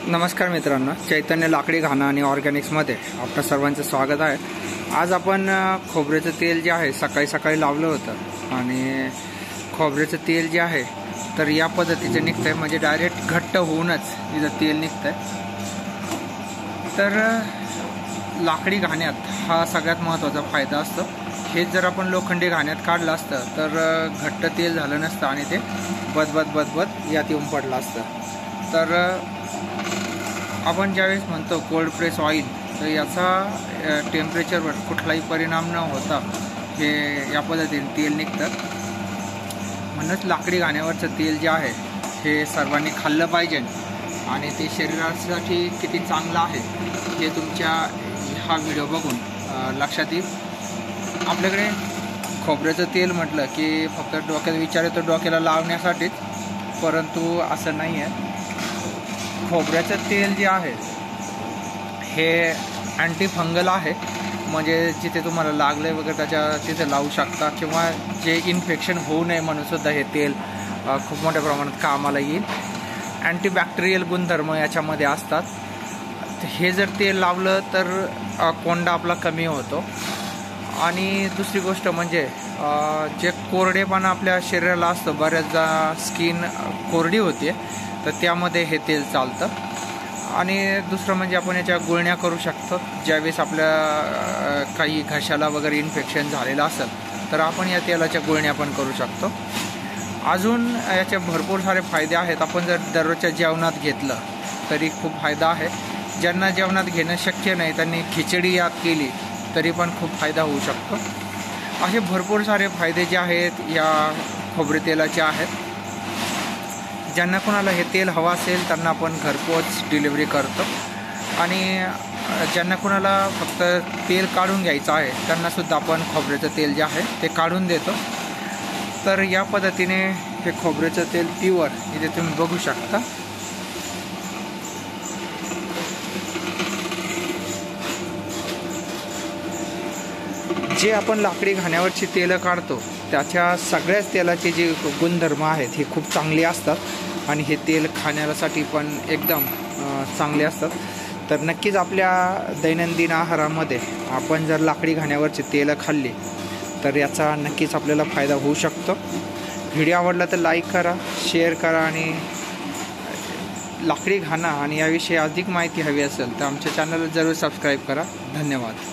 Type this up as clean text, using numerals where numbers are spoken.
नमस्कार मित्रांनो, चैतन्य लाकडी घाणा आणि ऑर्गॅनिक्समध्ये आपलं सर्वांचं स्वागत आहे। आज आपण खोबऱ्याचं तेल जे आहे सकाळी लावलं होतं आणि खोबऱ्याचं तेल जे आहे तर या पद्धतीचं निघतंय, म्हणजे डायरेक्ट घट्ट होऊनच इथं तेल निघतंय। तर लाकडी घाण्यात हा सगळ्यात महत्त्वाचा फायदा असतो। हे जर आपण लोखंडी घाण्यात काढलं असतं तर घट्ट तेल झालं नसतं आणि ते बदबद यात येऊन पडलं असतं। तर आपण ज्यावेळेस म्हणतो कोल्ड प्रेस ऑइल, तर याचा टेम्परेचरवर कुठलाही परिणाम न होता हे या पद्धतीने तेल निघतं। म्हणूनच लाकडी घाण्यावरचं तेल जे आहे हे सर्वांनी खाल्लं पाहिजे आणि ते शरीरासाठी किती चांगलं आहे हे तुमच्या हा व्हिडिओ बघून लक्षात येईल। आपल्याकडे खोबऱ्याचं तेल म्हटलं की फक्त डोक्यात विचार येतो डोक्याला लावण्यासाठीच, परंतु असं नाही आहे। खोबऱ्याचं तेल जे आहे हे अँटी फंगल आहे, म्हणजे जिथे तुम्हाला लागले वगैरे त्याच्या तिथे लावू शकता, किंवा जे इन्फेक्शन होऊ नये म्हणून सुद्धा हे तेल खूप मोठ्या प्रमाणात कामाला येईल। अँटीबॅक्टेरियल गुणधर्म याच्यामध्ये असतात। हे जर तेल लावलं तर कोंडा आपला कमी होतो। आणि दुसरी गोष्ट म्हणजे जे कोरडेपणा आपल्या शरीराला असतं, बऱ्याचदा स्किन कोरडी होते, तर त्यामध्ये हे तेल चालतं। आणि दुसरं म्हणजे आपण याच्या गुळण्या करू शकतो। ज्यावेळेस आपल्या काही घशाला वगैरे इन्फेक्शन झालेलं असेल तर आपण या तेलाच्या गुळण्या पण करू शकतो। अजून याचे भरपूर सारे फायदे आहेत। आपण जर दररोजच्या जेवणात घेतलं तरी खूप फायदा आहे। ज्यांना जेवणात घेणं शक्य नाही त्यांनी खिचडी यात केली तरी पण खूप फायदा होऊ शकतो। असे भरपूर सारे फायदे जे आहेत या खोबरे तेलाचे आहेत। ज्यांना कोणाला हे तेल हवं असेल त्यांना आपण घरपोच डिलिव्हरी करतो, आणि ज्यांना कोणाला फक्त तेल काढून घ्यायचं आहे त्यांनासुद्धा आपण खोबऱ्याचं तेल जे आहे ते काढून देतो। तर या पद्धतीने हे खोबऱ्याचं तेल प्युअर इथे तुम्ही बघू शकता। जे आपण लाकडी घाण्यावरची तेलं काढतो त्याच्या सगळ्याच तेलाचे जे गुणधर्म आहेत हे खूप चांगले असतात आणि हे तेल खाण्यासाठी पण एकदम चांगले असतात। तर नक्कीच आपल्या दैनंदिन आहारामध्ये आपण जर लाकडी घाण्यावरची तेलं खाल्ली तर याचा नक्कीच आपल्याला फायदा होऊ शकतो। व्हिडिओ आवडला तर लाईक करा, शेअर करा, आणि लाकडी घाणा आणि याविषयी अधिक माहिती हवी असेल तर आमच्या चॅनलला जरूर सबस्क्राईब करा। धन्यवाद।